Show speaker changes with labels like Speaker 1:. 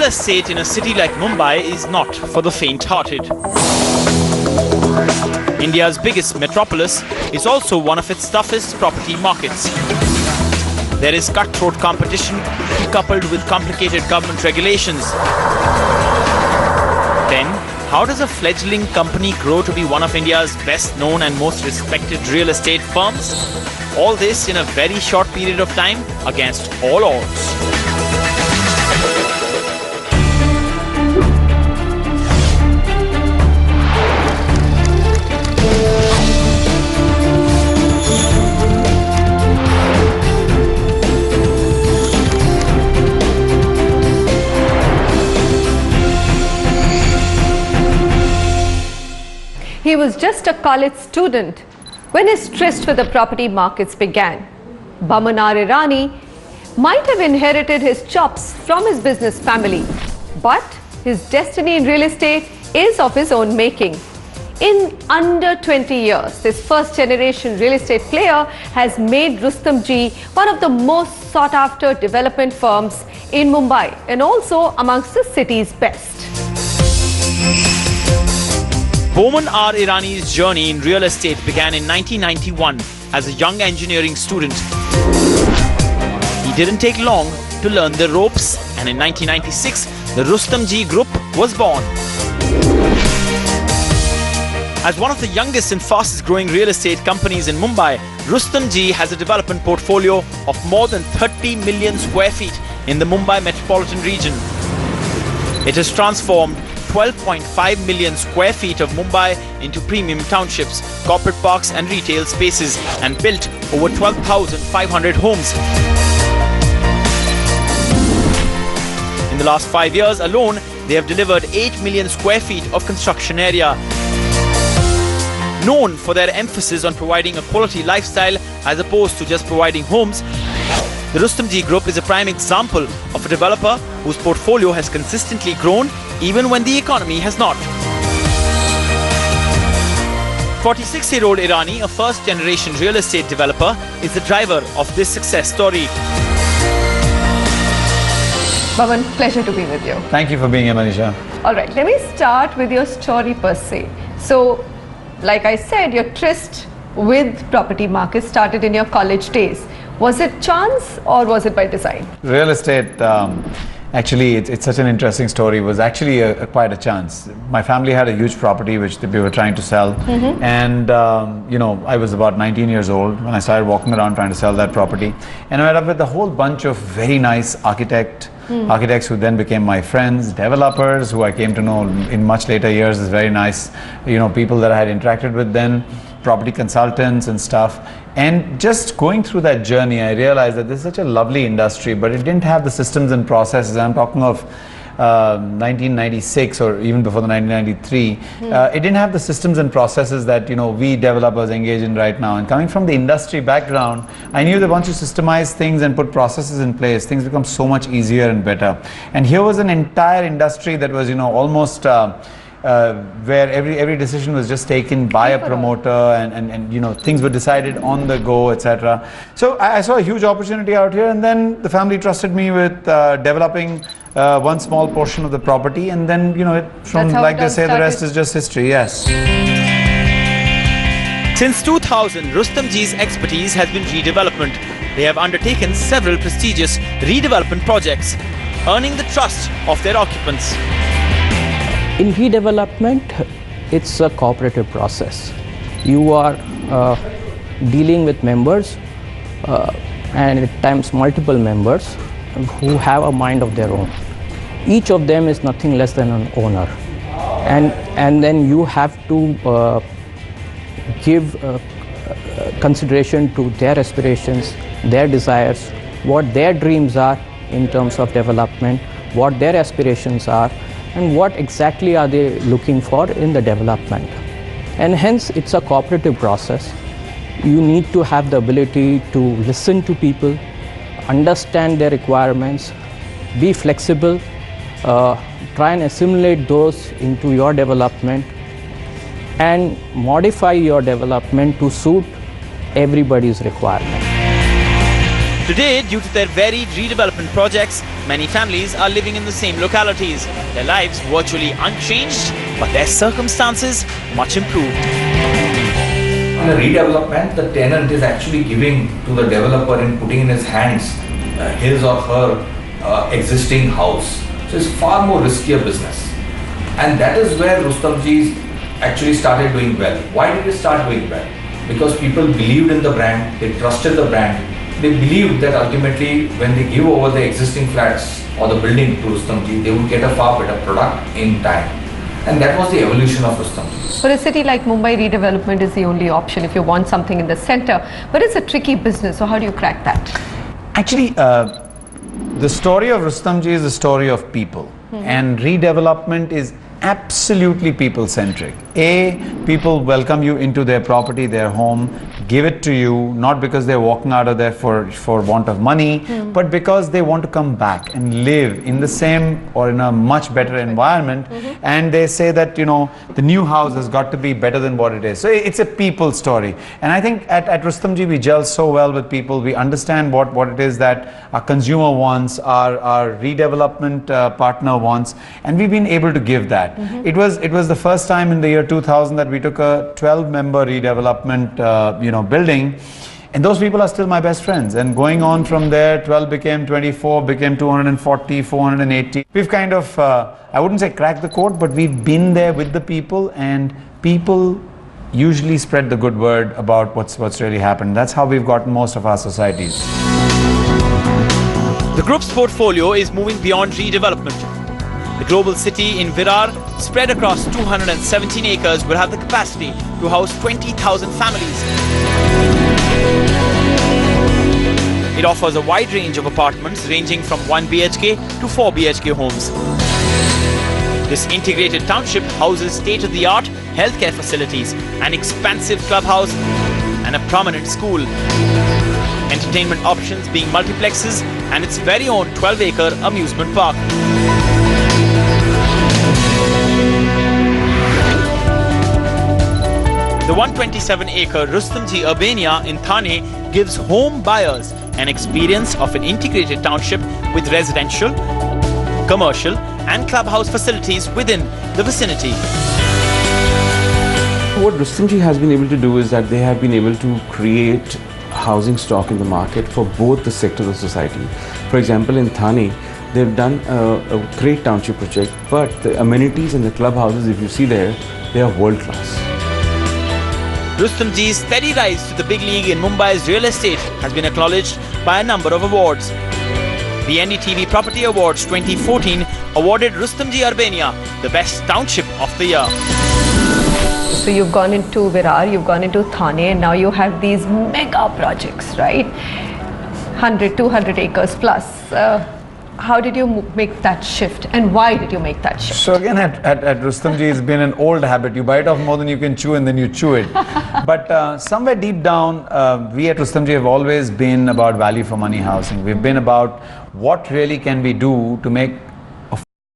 Speaker 1: estate in a city like Mumbai is not for the faint-hearted. India's biggest metropolis is also one of its toughest property markets. There is cutthroat competition coupled with complicated government regulations. Then, how does a fledgling company grow to be one of India's best known and most respected real estate firms? All this in a very short period of time against all odds.
Speaker 2: He was just a college student when his tryst with the property markets began. Boman Irani might have inherited his chops from his business family, but his destiny in real estate is of his own making. In under 20 years, this first-generation real estate player has made Rustomjee one of the most sought-after development firms in Mumbai and also amongst the city's best.
Speaker 1: Boman Irani's journey in real estate began in 1991 as a young engineering student. He didn't take long to learn the ropes, and in 1996, the Rustomjee Group was born. As one of the youngest and fastest growing real estate companies in Mumbai, Rustomjee has a development portfolio of more than 30 million square feet in the Mumbai metropolitan region. It has transformed 12.5 million square feet of Mumbai into premium townships, corporate parks and retail spaces, and built over 12,500 homes. In the last 5 years alone, they have delivered 8 million square feet of construction area. Known for their emphasis on providing a quality lifestyle as opposed to just providing homes, the Rustomjee Group is a prime example of a developer whose portfolio has consistently grown even when the economy has not. 46-year-old Irani, a first-generation real estate developer, is the driver of this success story.
Speaker 2: Boman, pleasure to be with you.
Speaker 3: Thank you for being here, Manisha.
Speaker 2: All right, let me start with your story per se. So, like I said, your tryst with property markets started in your college days. Was it chance or was it by design?
Speaker 3: Real estate, actually, it's such an interesting story. It was actually quite a chance. My family had a huge property which we were trying to sell. And, you know, I was about 19 years old when I started walking around trying to sell that property. And I met up with a whole bunch of very nice architects who then became my friends, developers who I came to know in much later years as very nice, you know, people that I had interacted with then, property consultants and stuff. And just going through that journey, I realized that this is such a lovely industry, but it didn't have the systems and processes. I'm talking of 1996 or even before the 1993. It didn't have the systems and processes that, you know, we developers engage in right now. And coming from the industry background, I knew that once you systemize things and put processes in place, things become so much easier and better. And here was an entire industry that was, you know, almost where every decision was just taken by a promoter and you know, things were decided on the go, etc. So I saw a huge opportunity out here, and then the family trusted me with developing one small portion of the property, and then, you know, from, like they say, the rest is just history. Yes.
Speaker 1: Since 2000, Rustomjee's expertise has been redevelopment. They have undertaken several prestigious redevelopment projects, earning the trust of their occupants.
Speaker 4: In redevelopment, it's a cooperative process. You are dealing with members and at times multiple members who have a mind of their own. Each of them is nothing less than an owner. And then you have to give consideration to their aspirations, their desires, what their dreams are in terms of development, what their aspirations are, and what exactly are they looking for in the development. And hence it's a cooperative process. You need to have the ability to listen to people, understand their requirements, be flexible, try and assimilate those into your development, and modify your development to suit everybody's requirement.
Speaker 1: Today, due to their varied redevelopment projects, many families are living in the same localities. Their lives virtually unchanged, but their circumstances much improved.
Speaker 5: In a redevelopment, the tenant is actually giving to the developer and putting in his hands his or her existing house. So it's far more riskier business. And that is where Rustomjee actually started doing well. Why did he start doing well? Because people believed in the brand, they trusted the brand. They believed that ultimately when they give over the existing flats or the building to Rustomjee, they would get a far better product in time. And that was the evolution of Rustomjee.
Speaker 2: For a city like Mumbai, redevelopment is the only option if you want something in the center. But it's a tricky business, so how do you crack that?
Speaker 3: Actually, the story of Rustomjee is the story of people. And redevelopment is absolutely people-centric. People welcome you into their property, their home, give it to you, not because they're walking out of there for want of money, but because they want to come back and live in the same or in a much better environment. And they say that, you know, the new house has got to be better than what it is. So it's a people story. And I think at Rustomjee, we gel so well with people. We understand what it is that our consumer wants, our redevelopment partner wants, and we've been able to give that. It was the first time in the year 2000 that we took a 12-member redevelopment building, and those people are still my best friends. And going on from there, 12 became 24, became 240, 480. We've kind of, I wouldn't say cracked the code, but we've been there with the people, and people usually spread the good word about what's really happened. That's how we've gotten most of our societies.
Speaker 1: The group's portfolio is moving beyond redevelopment. The global city in Virar, spread across 217 acres, will have the capacity to house 20,000 families. It offers a wide range of apartments ranging from 1 BHK to 4 BHK homes. This integrated township houses state-of-the-art healthcare facilities, an expansive clubhouse and a prominent school. Entertainment options being multiplexes and its very own 12-acre amusement park. The 127-acre Rustomjee Urbania in Thane gives home buyers an experience of an integrated township with residential, commercial and clubhouse facilities within the vicinity.
Speaker 6: What Rustomjee has been able to do is that they have been able to create housing stock in the market for both the sectors of society. For example, in Thane, they've done a great township project, but the amenities and the clubhouses, if you see there, they are world class.
Speaker 1: Rustomjee's steady rise to the big league in Mumbai's real estate has been acknowledged by a number of awards. The NDTV Property Awards 2014 awarded Rustomjee Urbania the Best Township of the Year.
Speaker 2: So you've gone into Virar, you've gone into Thane, and now you have these mega projects, right? 100, 200 acres plus. How did you make that shift, and why did you make that shift?
Speaker 3: So again, at Rustomjee, it's been an old habit. You bite off more than you can chew, and then you chew it. But somewhere deep down, we at Rustomjee have always been about value for money housing. We've been about what really can we do to make